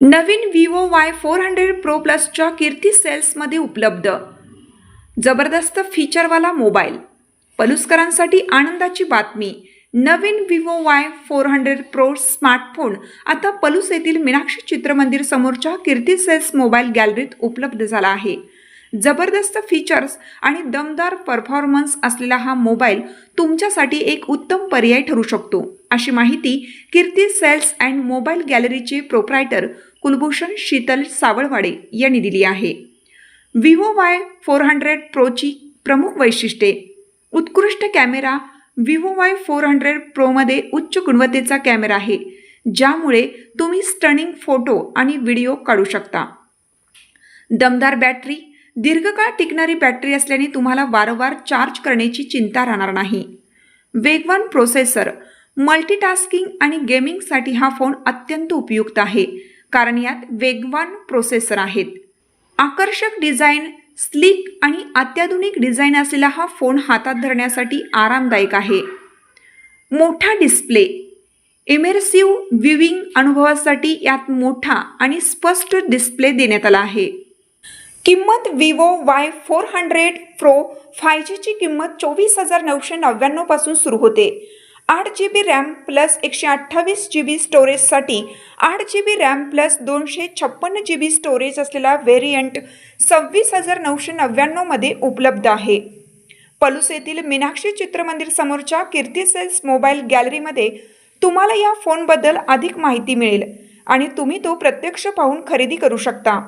नवीन Vivo Y400 Pro Plusच्या कीर्ती सेल्समध्ये उपलब्ध जबरदस्त फीचरवाला मोबाईल. पलुसकरांसाठी आनंदाची बातमी. नवीन Vivo Y400 Pro स्मार्टफोन आता पलूस येथील मीनाक्षी चित्रमंदिर समोरच्या कीर्ती सेल्स मोबाईल गॅलरीत उपलब्ध झाला आहे. जबरदस्त फीचर्स आणि दमदार परफॉर्मन्स असलेला हा मोबाईल तुमच्यासाठी एक उत्तम पर्याय ठरू शकतो, अशी माहिती कीर्ती सेल्स अँड मोबाईल गॅलरीचे प्रोप्रायटर कुलभूषण शीतल सावळवाडे यांनी दिली आहे. Vivo Y400 Proची प्रमुख वैशिष्ट्ये. उत्कृष्ट कॅमेरा. Vivo Y400 Proमध्ये उच्च गुणवत्तेचा कॅमेरा आहे, ज्यामुळे तुम्ही स्टनिंग फोटो आणि व्हिडिओ काढू शकता. दमदार बॅटरी. दीर्घकाळ टिकणारी बॅटरी असल्याने तुम्हाला वारंवार चार्ज करण्याची चिंता राहणार नाही. वेगवान प्रोसेसर. मल्टीटास्किंग आणि गेमिंगसाठी हा फोन अत्यंत उपयुक्त आहे, कारण यात वेगवान प्रोसेसर आहेत. आकर्षक डिझाईन. स्लीक आणि अत्याधुनिक डिझाईन असलेला हा फोन हातात धरण्यासाठी आरामदायक आहे. मोठा डिस्प्ले. इमेर्सिव्ह व्ह्यूइंग अनुभवासाठी यात मोठा आणि स्पष्ट डिस्प्ले देण्यात आला आहे. किंमत. Vivo Y400 Pro 5Gची किंमत 24,999 पासून सुरू होते. 8GB रॅम प्लस 128GB स्टोरेजसाठी 8GB RAM plus 256GB storage असलेला व्हेरियंट 26,999 मध्ये उपलब्ध आहे. पलूस येथील मीनाक्षी चित्रमंदिर समोरच्या कीर्ती सेल्स मोबाईल गॅलरीमध्ये तुम्हाला या फोनबद्दल अधिक माहिती मिळेल आणि तुम्ही तो प्रत्यक्ष पाहून खरेदी करू शकता.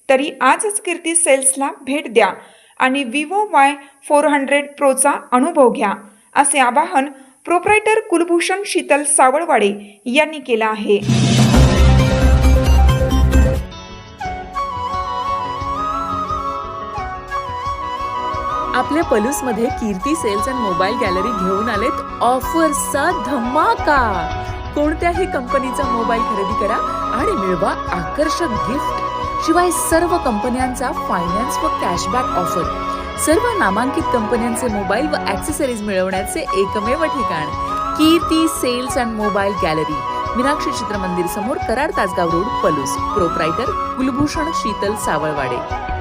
तरी आजच कीर्ती सेल्सला भेट द्या आणि Vivo Y400 Proचा अनुभव घ्या, असे आवाहन प्रोप्रायटर कुलभूषण शीतल सावळवाडे यांनी केलं आहे. आपल्या पलूसमध्ये कीर्ती सेल्स अँड मोबाईल गॅलरी घेऊन आलेत ऑफर्सचा धमाका. कोणत्याही कंपनीचा मोबाईल खरेदी करा आणि मिळवा आकर्षक गिफ्ट. शिवाय सर्व कंपन्यांचा फायनान्स व कॅशबॅक ऑफर. सर्व नामांकित कंपन्यांचे मोबाईल व ॲक्सेसरीज मिळवण्याचे एकमेव ठिकाण Kirti sales and mobile gallery, Meenakshi Chitramandir समोर, कराड तासगाव रोड, पलूस. प्रोप्रायटर कुलभूषण शीतल सावळवाडे.